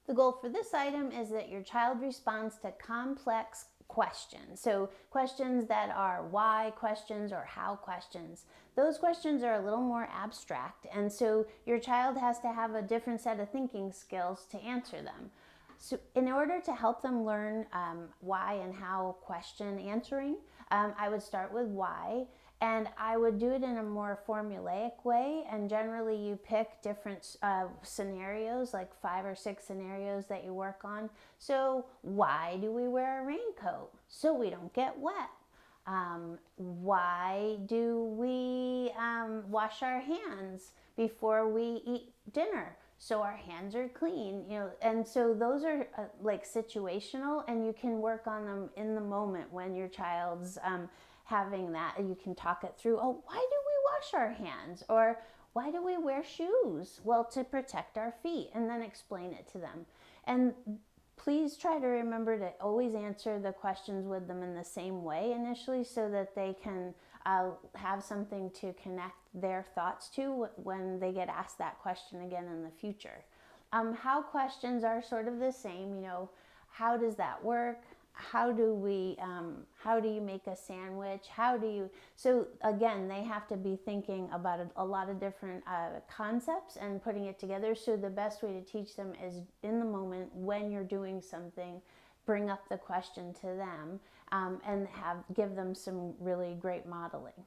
The goal for this item is that your child responds to complex questions. So questions that are why questions or how questions. Those questions are a little more abstract, and so your child has to have a different set of thinking skills to answer them. So in order to help them learn why and how question answering, I would start with why, and I would do it in a more formulaic way. And generally you pick different scenarios, like 5 or 6 scenarios that you work on. So why do we wear a raincoat? So we don't get wet. Why do we wash our hands before we eat dinner? So our hands are clean, and so those are like situational, and you can work on them in the moment when your child's having that, and you can talk it through. Oh, why do we wash our hands? Or why do we wear shoes? Well, to protect our feet, and then explain it to them. And please try to remember to always answer the questions with them in the same way initially, so that they can have something to connect their thoughts to when they get asked that question again in the future. How questions are sort of the same, how does that work? How do you make a sandwich? So again, they have to be thinking about a lot of different concepts and putting it together. So the best way to teach them is in the moment when you're doing something, bring up the question to them, and give them some really great modeling.